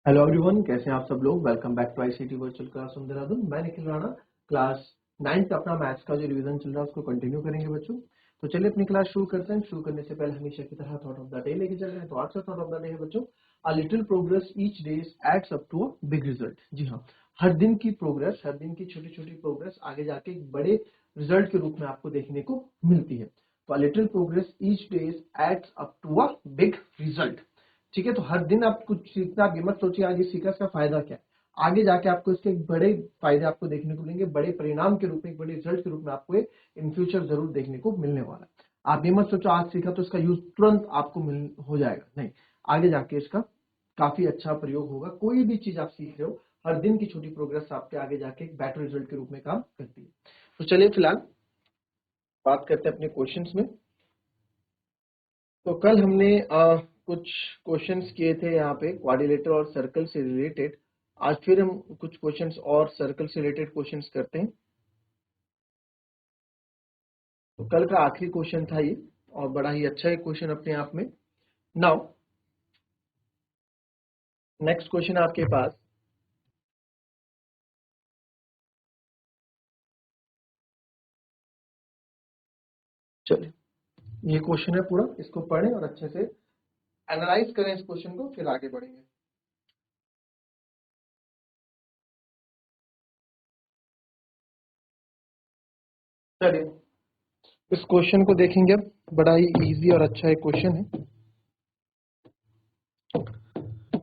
Hello everyone, कैसे हैं आप सब लोग। Welcome back to ICT virtual class on Dehradun. मैं निखिल राणा। क्लास 9 का अपना मैथ्स का जो रिवीजन चल रहा है उसको कंटिन्यू करेंगे बच्चों। तो चलिए अपनी क्लास शुरू करते हैं। शुरू करने से पहले हमेशा की तरह थॉट ऑफ द डे लेके चल रहे हैं। तो आज का थॉट ऑफ द डे है बच्चों, a little progress each day adds up to a big result. जी हाँ, हर दिन की प्रोग्रेस, हर दिन की छोटी छोटी प्रोग्रेस आगे जाके एक बड़े रिजल्ट के रूप में आपको देखने को मिलती है। तो a little progress each day adds up to a big result. ठीक है, तो हर दिन आप कुछ सीखना, आप ये मत सोचिए आज ये सीखा इसका फायदा क्या है। आगे जाके आपको इसके बड़े फायदे आपको देखने को मिलेंगे, बड़े परिणाम के रूप में, एक बड़े रिजल्ट के रूप में आपको इन फ्यूचर जरूर देखने को मिलने वाला है। आप ये मत सोचो आज सीखा तो इसका यूज तुरंत आपको मिल हो जाएगा, नहीं। आगे जाके इसका काफी अच्छा प्रयोग होगा। कोई भी चीज आप सीख रहे हो, हर दिन की छोटी प्रोग्रेस आपके आगे जाके एक बेटर रिजल्ट के रूप में काम करती है। तो चलिए फिलहाल बात करते हैं अपने क्वेश्चंस में। तो कल हमने कुछ क्वेश्चंस किए थे यहाँ पे क्वाड्रिलेटरल और सर्कल से रिलेटेड। आज फिर हम कुछ क्वेश्चंस और सर्कल से रिलेटेड क्वेश्चंस करते हैं। तो कल का आखिरी क्वेश्चन था ये, और बड़ा ही अच्छा एक क्वेश्चन अपने आप में। नाउ नेक्स्ट क्वेश्चन आपके पास, चलिए ये क्वेश्चन है पूरा, इसको पढ़ें और अच्छे से एनालाइज करें इस क्वेश्चन को, फिर आगे बढ़ेंगे। चलिए इस क्वेश्चन को देखेंगे अब। बड़ा ही इजी और अच्छा एक क्वेश्चन है।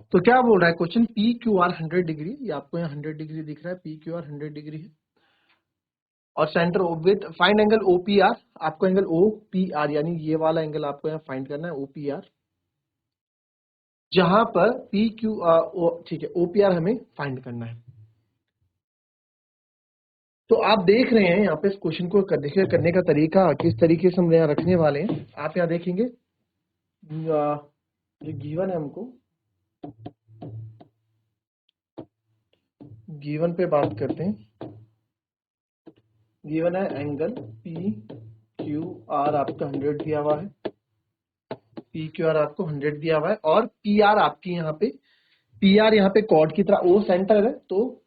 तो क्या बोल रहा है question, P Q R 100 degree, ये आपको यहाँ 100 डिग्री दिख रहा है, पी क्यू आर 100 डिग्री है, और centre with find angle OPR. आपको एंगल ओपीआर यानी ये वाला एंगल आपको यहाँ फाइंड करना है, ओपीआर, जहां पर पी क्यू ठीक है, ओपीआर हमें फाइंड करना है। तो आप देख रहे हैं यहाँ पे इस क्वेश्चन को करने का तरीका किस तरीके से हम यहाँ रखने वाले हैं। आप यहाँ देखेंगे, जो गिवन है हमको, गिवन पे बात करते हैं। गिवन है एंगल पी क्यू आर, आपका 100 दिया हुआ है, पी क्यू आर आपको 100 दिया हुआ है, और पी आर आपकी यहाँ पे, पी आर यहाँ पे कॉर्ड की तरह ओ सेंटर है, तो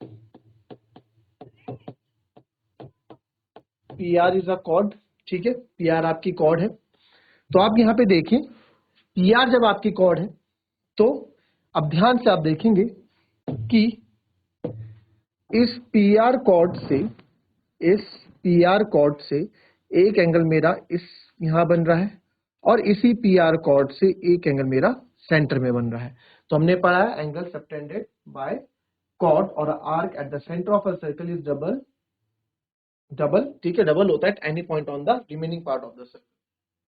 P R is a cord. ठीक है, पी आर आपकी कॉर्ड है। तो आप यहाँ पे देखें, पी आर जब आपकी कॉर्ड है, तो अब ध्यान से आप देखेंगे कि इस पी आर कॉर्ड से, इस पी आर कॉर्ड से एक एंगल मेरा इस यहां बन रहा है, और इसी पी आर कॉर्ड से एक एंगल मेरा सेंटर में बन रहा है। तो हमने पढ़ा है एंगल सबटेंडेड बाय कॉर्ड और arc eight the centre of a circle is double, double, ठीक है, डबल होता है eight any point on the remaining part of the circle.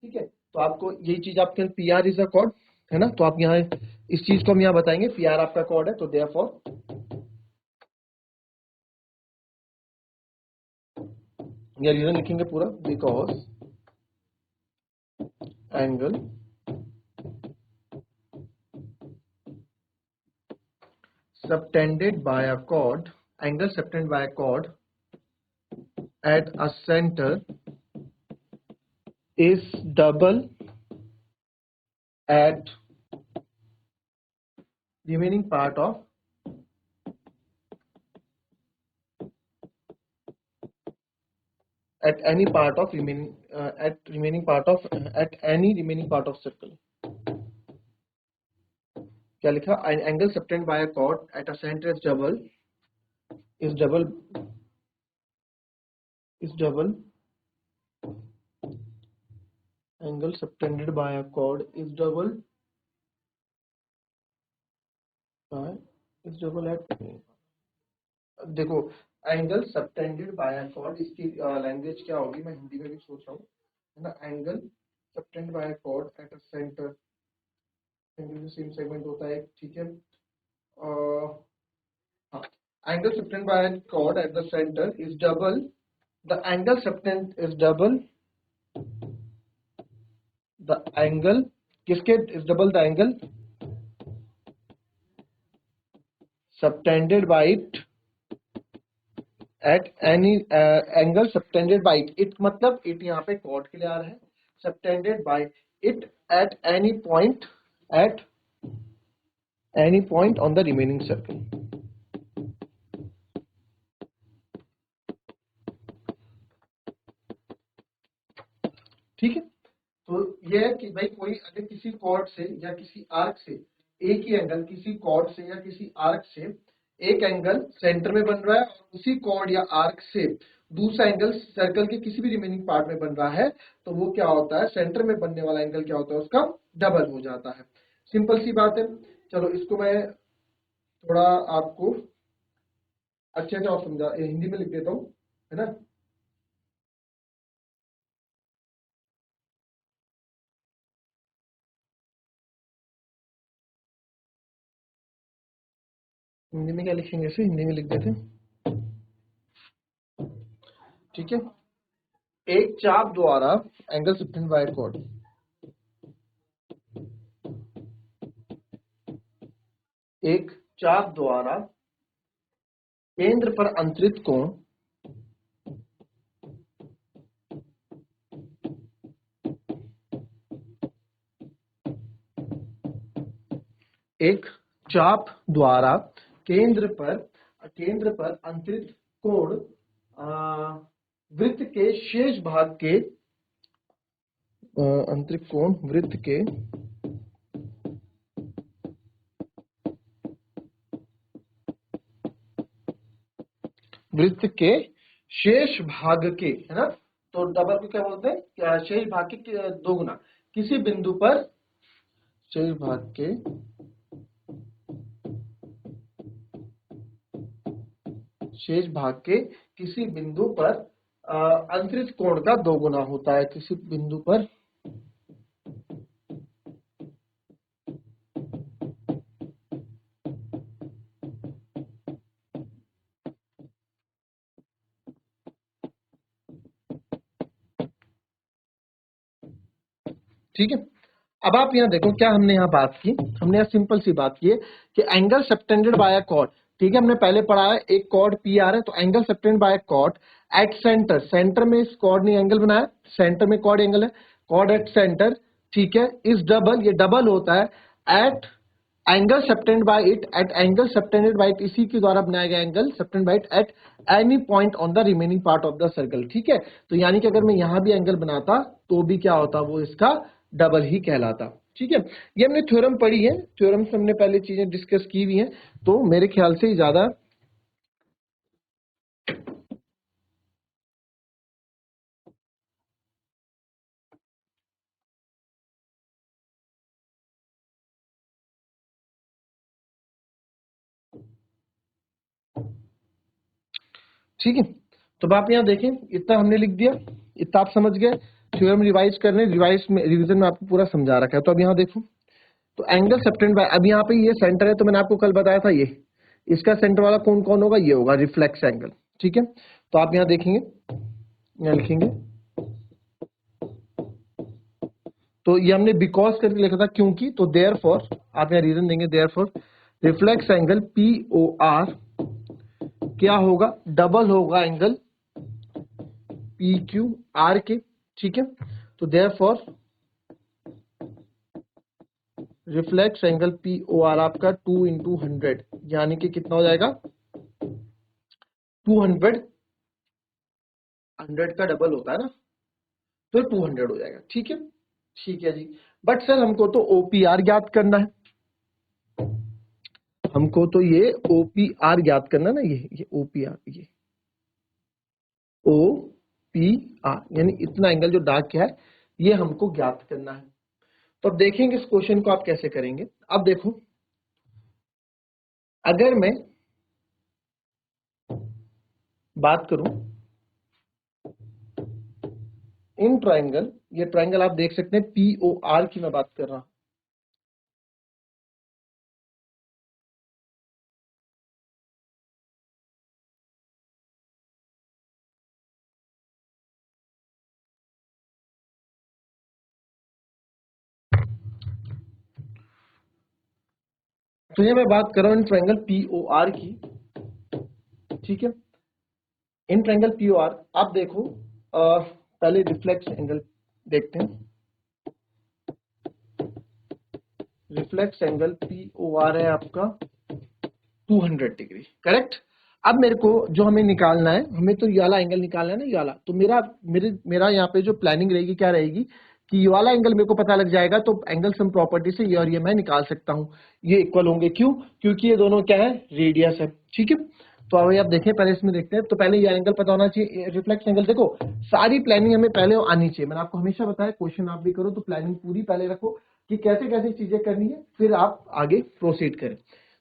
ठीक है, तो आपको यही चीज आपके P R is a cord है ना, तो आप यहाँ इस चीज को हम यहाँ बताएंगे, पी आर आपका कॉर्ड है, तो देयरफॉर ये रीजन लिखेंगे पूरा, because angle subtended by a chord, angle subtended by a chord at a center is double at remaining part of at any part of remaining at remaining part of at any remaining part of circle. क्या लिखा, an angle subtended by a chord at a center is double angle subtended by a chord is double at, देखो angle subtended by a cord, इसकी language क्या होगी, मैं हिंदी में भी सोच रहा हूँ, है ना। Angle subtended by a chord at a centre, angle same segment होता है, ठीक है। हाँ, angle subtended by a chord at the centre is double, the angle subtend is double, the angle किसके is double, the angle subtended by it at any angle subtended by it, मतलब it यहाँ पे chord के लिए आ रहा है, subtended by it at any point, at any point on the remaining circle. ठीक है, तो यह है कि भाई कोई अगर किसी कॉर्ड से या किसी आर्क से एक ही एंगल, किसी कॉर्ड से या किसी आर्क से एक एंगल सेंटर में बन रहा है और उसी कॉर्ड या आर्क से दूसरा एंगल सर्कल के किसी भी रिमेनिंग पार्ट में बन रहा है, तो वो क्या होता है, सेंटर में बनने वाला एंगल क्या होता है, उसका डबल हो जाता है। सिंपल सी बात है। चलो इसको मैं थोड़ा आपको अच्छे से और समझा, हिंदी में लिख देता हूँ, है ना। हिंदी में क्या लिखेंगे, इसे हिंदी में लिख देते हैं। ठीक है, एक चाप द्वारा एंगल सबटेंड बाय कॉर्ड, एक चाप द्वारा केंद्र पर अंतरित कोण एक चाप द्वारा केंद्र पर अंतरित कोण वृत्त के शेष भाग के अंतरित कोण वृत्त के शेष भाग के, है ना। तो डबल को क्या बोलते हैं, क्या शेष भाग के दो गुना, किसी बिंदु पर शेष भाग के किसी बिंदु पर अंतरित कोण का दो गुना होता है, किसी बिंदु पर ठीक है। अब आप यहाँ देखो क्या हमने यहाँ बात की, हमने यहाँ सिंपल सी बात की है कि angle subtended by a cord. ठीक है, हमने पहले पढ़ा है एक कॉर्ड पी आर है, तो angle subtended by a chord at centre, centre में इस कॉर्ड ने एंगल बनाया, सेंटर में कॉर्ड एंगल है, कॉर्ड एट सेंटर। ठीक है, इस डबल, ये डबल होता है at angle subtend by it, at angle subtended by it, इसी के द्वारा बनाया गया एंगल subtend by it at any point on the remaining part of the circle. ठीक है, तो यानी कि अगर मैं यहां भी एंगल बनाता तो भी क्या होता, वो इसका डबल ही कहलाता। ठीक है, ये हमने थ्योरम पढ़ी है, थ्योरम से हमने पहले चीजें डिस्कस की हुई हैं, तो मेरे ख्याल से ज्यादा ठीक है। तो अब आप यहाँ देखें, इतना हमने लिख दिया, इतना आप समझ गए, थ्योरम रिवाइज करने, रिवाइज में रिवीजन में आपको पूरा समझा रखा है। तो अब यहाँ देखो, तो एंगल सबटेंड बाय, अब यहाँ पे ये सेंटर है, तो मैंने आपको कल बताया था ये इसका सेंटर वाला कौन कौन होगा, ये होगा रिफ्लेक्स एंगल। ठीक है, तो आप यहाँ देखेंगे, यहाँ लिखेंगे, तो ये हमने बिकॉज करके लिखा था क्योंकि, तो देयर फॉर आप यहाँ रीजन देंगे, therefore reflex angle P O R क्या होगा, डबल होगा एंगल पी क्यू आर के। ठीक है, तो therefore reflex angle P O R आपका 2 × 100, यानी कि कितना हो जाएगा, 200, 100 का डबल होता है ना, तो 200 हो जाएगा। ठीक है, ठीक है जी। बट सर हमको तो ओपीआर ज्ञात करना है, हमको तो ये ओपीआर ज्ञात करना है ना, ये ओपीआर, ये ओ पी आर यानी इतना एंगल जो डार्क क्या है, ये हमको ज्ञात करना है। तो अब देखेंगे इस क्वेश्चन को आप कैसे करेंगे। अब देखो, अगर मैं बात करूं इन ट्राइंगल, ये ट्राइंगल आप देख सकते हैं पी ओ आर की मैं बात कर रहा हूं, तो ये मैं बात कर रहा हूं in triangle P O R की। ठीक है, in triangle P O R आप देखो, पहले रिफ्लेक्स एंगल देखते हैं, रिफ्लेक्स एंगल POR है आपका 200 डिग्री, करेक्ट। अब मेरे को जो हमें निकालना है, हमें तो ये वाला एंगल निकालना है ना, ये वाला। तो मेरा यहाँ पे जो प्लानिंग रहेगी क्या रहेगी कि ये वाला एंगल मेरे को पता लग जाएगा, तो एंगल सम प्रॉपर्टी से ये और ये मैं निकाल सकता हूँ, ये इक्वल होंगे। क्यों? क्योंकि ये दोनों क्या है, रेडियस है, ठीक है। तो अभी आप देखें, पहले इसमें देखते हैं। तो पहले ये एंगल पता होना चाहिए, रिफ्लेक्स एंगल। देखो सारी प्लानिंग हमें पहले आनी चाहिए। मैंने आपको हमेशा बताया, क्वेश्चन आप भी करो तो प्लानिंग पूरी पहले रखो कि कैसे कैसे चीजें करनी है, फिर आप आगे प्रोसीड करें।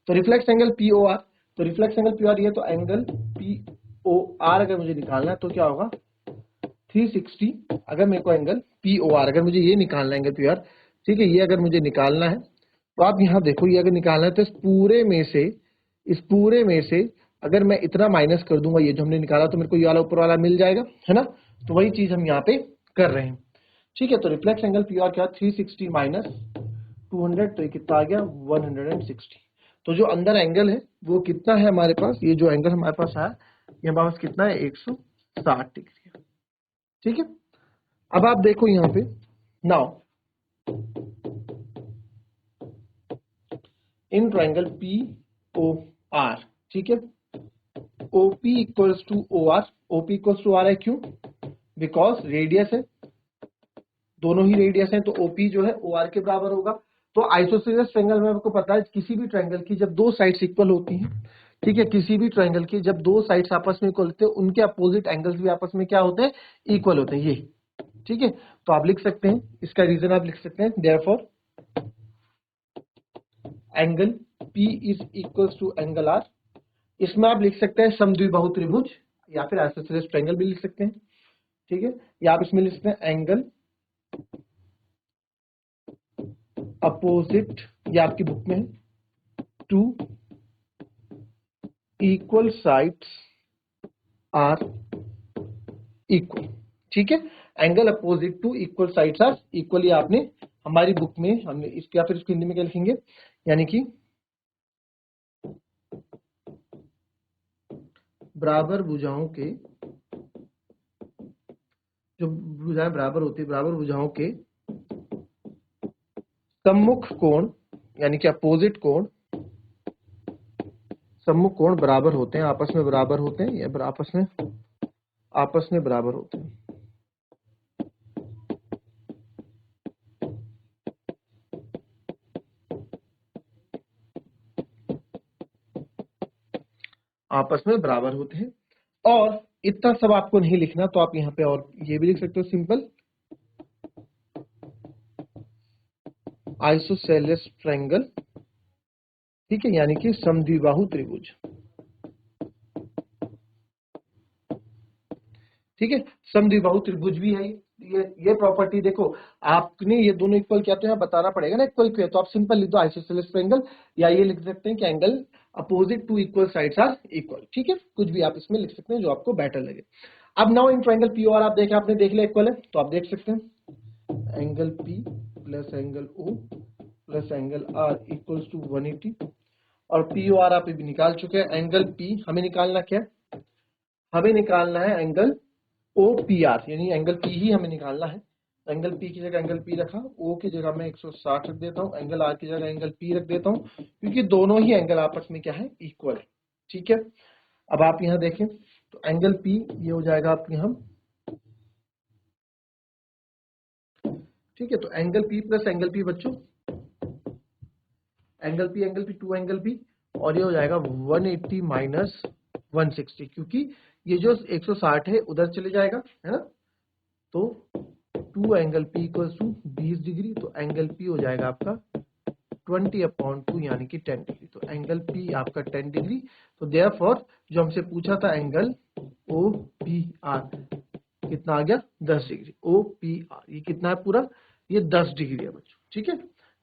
तो रिफ्लेक्स एंगल POR, तो रिफ्लेक्स एंगल POR ये, तो एंगल POR अगर मुझे निकालना है तो क्या होगा 360। अगर मेरे को एंगल POR, अगर मुझे ये निकालना है एंगल POR, ठीक है, ये अगर मुझे निकालना है तो आप यहाँ देखो, ये अगर निकालना है तो इस पूरे में से अगर मैं इतना माइनस कर दूंगा, ये जो हमने निकाला, तो मेरे को ये वाला ऊपर वाला मिल जाएगा, है ना। तो वही चीज हम यहाँ पे कर रहे हैं, ठीक है। तो रिफ्लेक्स एंगल POR क्या, 360 माइनस 200, तो ये कितना आ गया 160। तो जो अंदर एंगल है वो कितना है हमारे पास, ये जो एंगल हमारे पास है, ये हमारे पास कितना है 160 डिग्री है, ठीक है। अब आप देखो यहाँ पे, नाउ इन ट्रायंगल POR, ठीक है, OP equals to OR, OP equals to OR है, क्यों? बिकॉज रेडियस है, दोनों ही रेडियस है, तो OP जो है OR के बराबर होगा। तो आइसोसेलेस ट्रायंगल में आपको पता है, किसी भी ट्रायंगल की जब दो साइड्स इक्वल होती हैं, ठीक है, किसी भी ट्रायंगल की जब दो साइड्स आपस में इक्वल होते हैं, उनके अपोजिट एंगल्स भी आपस में क्या होते हैं, इक्वल होते हैं, ये, ठीक है। तो आप लिख सकते हैं, इसका रीजन आप लिख सकते हैं, therefore angle P is equals to angle R। इसमें आप लिख सकते हैं समद्विबाहु त्रिभुज, या फिर आइसोसेलेस ट्रायंगल भी लिख सकते हैं, ठीक है। या आप इसमें लिख सकते हैं एंगल अपोजिट, या आपकी बुक में two equal sides are equal, ठीक है। Angle opposite to equal sides are equal, ये आपने हमारी बुक में हमने इसके, या फिर इसको हिंदी में क्या लिखेंगे, यानी कि बराबर भुजाओं के, जो भुजाएं बराबर होती है, बराबर भुजाओं के सम्मुख कोण, यानी कि अपोजिट कोण, सम्मुख कोण बराबर होते हैं, आपस में बराबर होते हैं, या आपस में बराबर होते हैं। आपस में बराबर होते हैं। और इतना सब आपको नहीं लिखना, तो आप यहाँ पे और ये भी लिख सकते हो, सिंपल आइसोसेलेस ट्रायंगल, ठीक है, यानी कि समद्विबाहु त्रिभुज, ठीक है। समद्विबाहु त्रिभुज भी है ये प्रॉपर्टी। देखो आपने ये दोनों इक्वल क्या, तो यहाँ बताना पड़ेगा ना इक्वल क्यों है, तो आप सिंपल लिख दो आइसोसेलेस ट्रायंगल, या ये लिख सकते हैं कि angle opposite to equal sides are equal, ठीक है। कुछ भी आप इसमें लिख सकते हैं जो आपको बेटर लगे। अब नाउ इन ट्रायंगल POR आप देखें, आपने देख लिया इक्वल है, तो आप देख सकते हैं angle P plus angle O plus angle R equals to 180। और POR आप भी निकाल चुके हैं। एंगल P हमें निकालना क्या है, हमें निकालना है एंगल OPR, यानी एंगल P ही हमें निकालना है। एंगल P की जगह एंगल P रखा, O की जगह मैं 160 रख देता हूँ, एंगल R की जगह एंगल P रख देता हूँ, क्योंकि दोनों ही एंगल आपस में क्या है, इक्वल है, ठीक है। अब आप यहाँ देखें, तो एंगल P ये हो जाएगा आपके यहाँ, ठीक है। तो angle P plus angle P बच्चों, angle P two angle P, और ये हो जाएगा 180 माइनस 160, क्योंकि ये जो 160 है उधर चले जाएगा, है ना। तो 2 angle P equals to 20 degree, तो एंगल P हो जाएगा आपका 20/2, यानी कि 10 डिग्री। तो एंगल P आपका 10 डिग्री। तो देयरफॉर जो हमसे पूछा था एंगल OPR कितना आ गया 10 डिग्री। OPR ये कितना है पूरा, ये 10 डिग्री है बच्चों, ठीक है।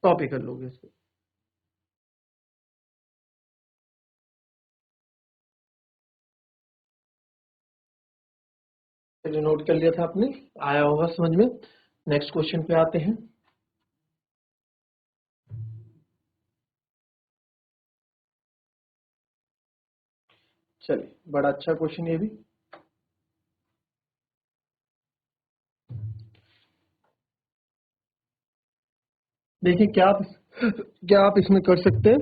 कॉपी कर लोगे इसको, चलिए नोट कर लिया था आपने, आया होगा समझ में। नेक्स्ट क्वेश्चन पे आते हैं। चलिए बड़ा अच्छा क्वेश्चन ये भी। देखिए क्या क्या आप इसमें कर सकते हैं?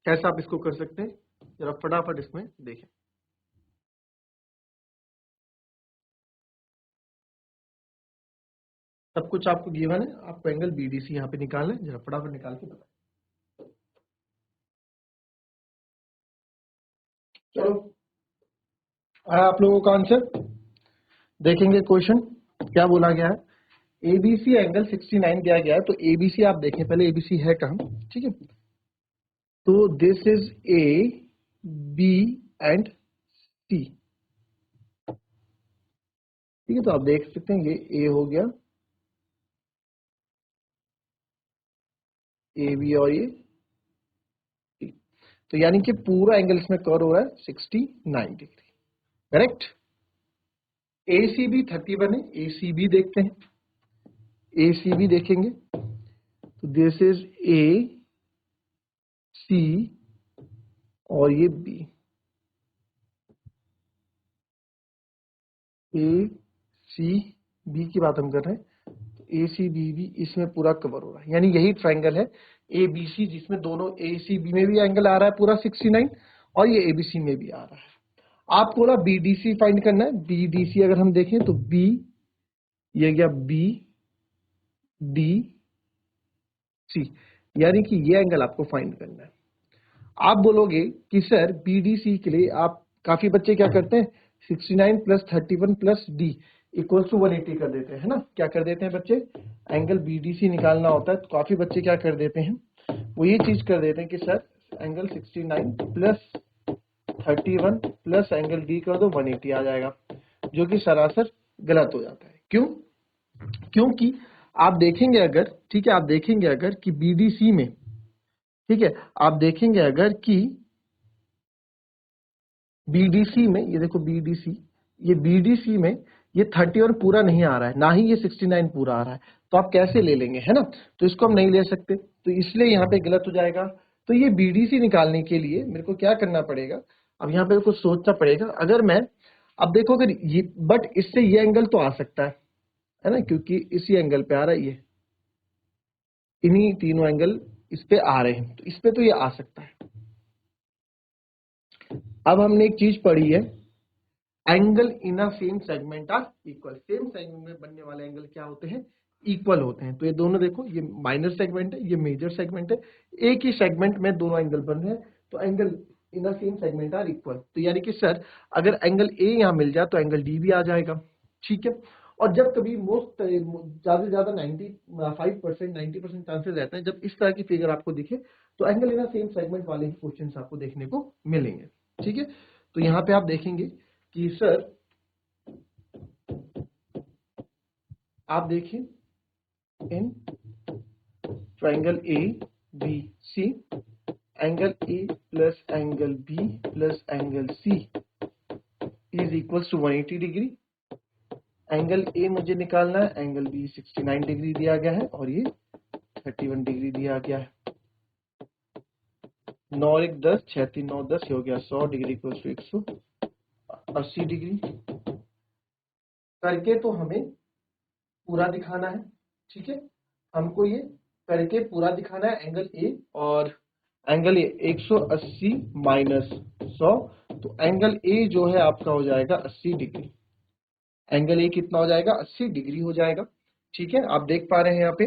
कैसे आप इसको कर सकते हैं? जरा फटाफट इसमें देखें। सब कुछ आपको गिवन है, आपको एंगल बीडीसी यहाँ पे निकालना है, जरा फटाफट निकाल के बताएं। चलो, आया आप लोगों का आंसर? देखेंगे क्वेश्चन क्या बोला गया है। एबीसी एंगल 69 दिया गया है, तो एबीसी आप देखें पहले, एबीसी है कहाँ? ठीक है, तो this is A B and C. ठीक है, तो आप देख सकते हैं ये ए हो गया, ए बी और ये सी। तो यानी कि पूरा एंगल इसमें कवर हो रहा है 69 डिग्री। करेक्ट। ए सी बी 31 है, ए सी बी देखते हैं, ए सी बी देखेंगे तो दिस इज ए सी और ये बी। ए सी बी की बात हम कर रहे हैं, तो ए सी बी भी इसमें पूरा कवर हो रहा है, यानी यही ट्रायंगल है ए बी सी, जिसमें दोनों ए सी बी में भी एंगल आ रहा है पूरा 69 और ये ए बी सी में भी आ रहा है। आपको ना बीडीसी फाइंड करना है। बीडीसी अगर हम देखें तो बी, ये गया बी डी सी, यानी कि ये एंगल आपको फाइंड करना है। आप बोलोगे कि सर बीडीसी के लिए आप, काफी बच्चे क्या करते हैं 69 plus 31 plus D equal to 180 कर देते हैं, है ना? क्या कर देते हैं बच्चे? एंगल बीडीसी निकालना होता है तो काफी बच्चे क्या कर देते हैं, वो ये चीज कर देते हैं कि sir angle 69 plus 31 plus angle D कर दो 180 आ जाएगा, जो कि सरासर गलत हो जाता है। क्यों? क्योंकि आप देखेंगे अगर, ठीक है, आप देखेंगे अगर कि बीडीसी में, ठीक है, आप देखेंगे अगर कि बीडीसी में, ये देखो बीडीसी, ये बीडीसी में ये 31 पूरा नहीं आ रहा है, ना ही ये 69 पूरा आ रहा है, तो आप कैसे ले लेंगे, है ना? तो इसको हम नहीं ले सकते, तो इसलिए यहाँ पे गलत हो जाएगा। तो ये बीडीसी निकालने के लिए मेरे को क्या करना पड़ेगा, अब यहाँ पे कुछ सोचना पड़ेगा। अगर मैं, अब देखो अगर ये, बट इससे ये एंगल तो आ सकता है ना, क्योंकि इसी एंगल पे आ रहा है ये, इन्हीं तीनों एंगल इस पे आ रहे हैं, तो इस पे तो ये आ सकता है। अब हमने एक चीज पढ़ी है, angle in a same segment are equal. Same segment में बनने वाले एंगल क्या होते हैं? इक्वल होते हैं। तो ये दोनों देखो, ये माइनर सेगमेंट है, ये मेजर सेगमेंट है, एक ही सेगमेंट में दोनों एंगल बन रहे हैं, तो angle in a same segment are equal. तो यानी कि सर अगर एंगल ए यहां मिल जाए तो एंगल डी भी आ जाएगा। ठीक है, और जब कभी मोस्ट ज्यादा से ज्यादा 95% 90% चांसेस रहते हैं जब इस तरह की फिगर आपको दिखे, तो angle in a same segment वाले ही क्वेश्चन आपको देखने को मिलेंगे। ठीक है, तो यहाँ पे आप देखेंगे कि सर आप देखिए in triangle A B C, angle A plus angle B plus angle C is equals to 180 degree. Angle A मुझे निकालना है, एंगल बी 69 डिग्री दिया गया है और ये 31 डिग्री दिया गया है। 9 1 10, 6 3 9 10, ये हो गया 100 डिग्री इक्वल्स टू 180 डिग्री। करके तो हमें पूरा दिखाना है, ठीक है, हमको ये करके पूरा दिखाना है एंगल ए, और एंगल ए 180 माइनस 100, तो एंगल ए जो है आपका हो जाएगा 80 डिग्री। एंगल ए कितना हो जाएगा? 80 डिग्री हो जाएगा। ठीक है, आप देख पा रहे हैं यहाँ पे।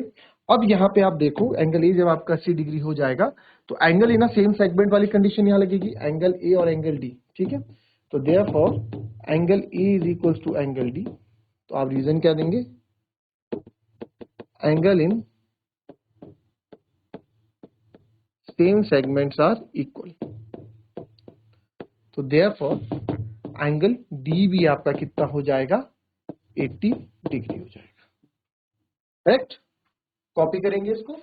अब यहाँ पे आप देखो, एंगल ए जब आपका 80 डिग्री हो जाएगा तो एंगल इन सेम सेगमेंट वाली कंडीशन यहाँ लगेगी, एंगल ए और एंगल डी। ठीक है, तो therefore angle A is equal to angle D. तो आप रीजन क्या देंगे? Angle in same segments are equal. तो देयरफॉर एंगल डी भी आपका कितना हो जाएगा? 80 डिग्री हो जाएगा। करेक्ट। कॉपी करेंगे इसको,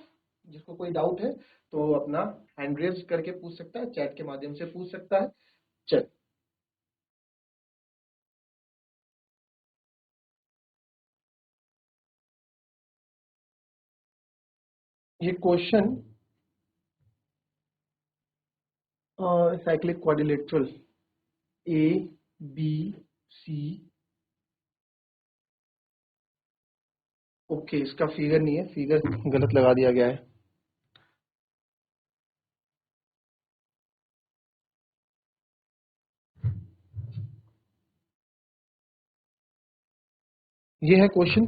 जिसको कोई डाउट है तो अपना हैंड रेज करके पूछ सकता है, चैट के माध्यम से पूछ सकता है। चल, ये question cyclic quadrilateral A B C okay, इसका फिगर नहीं है, फिगर गलत लगा दिया गया है। ये है क्वेश्चन।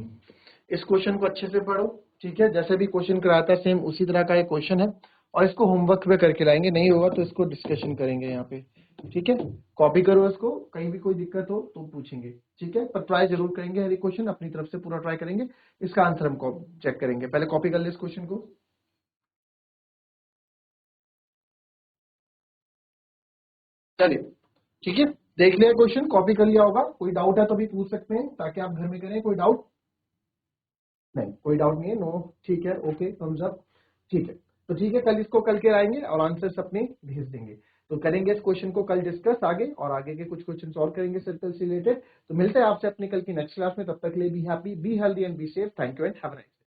इस क्वेश्चन को अच्छे से पढ़ो, ठीक है। जैसे भी क्वेश्चन कराता है सेम उसी तरह का एक क्वेश्चन है, और इसको होमवर्क पे करके लाएंगे, नहीं होगा तो इसको डिस्कशन करेंगे यहाँ पे, ठीक है। कॉपी करो इसको, कहीं भी कोई दिक्कत हो तो पूछेंगे, ठीक है। पर ट्राई जरूर करेंगे, हर एक क्वेश्चन अपनी तरफ से पूरा ट्राई करेंगे। इसका आंसर हम चेक करेंगे, पहले कॉपी कर ले इस क्वेश्चन को। चलिए, ठीक है, देख लिया क्वेश्चन, कॉपी कर लिया होगा। कोई डाउट है तो भी पूछ सकते हैं, ताकि आप घर में करें। कोई डाउट? नहीं, कोई डाउट नहीं है, नो, ठीक है, ओके, थम्स अप, ठीक है। तो ठीक है, कल इसको कल के आएंगे और आंसर्स अपने भेज देंगे। तो करेंगे इस क्वेश्चन को कल डिस्कस आगे, और आगे के कुछ क्वेश्चन सॉल्व करेंगे सर्कल से रिलेटेड। तो मिलते हैं आपसे अपनी कल की नेक्स्ट क्लास में, तब तक के लिए be happy, be healthy and be safe. Thank you and have a nice day.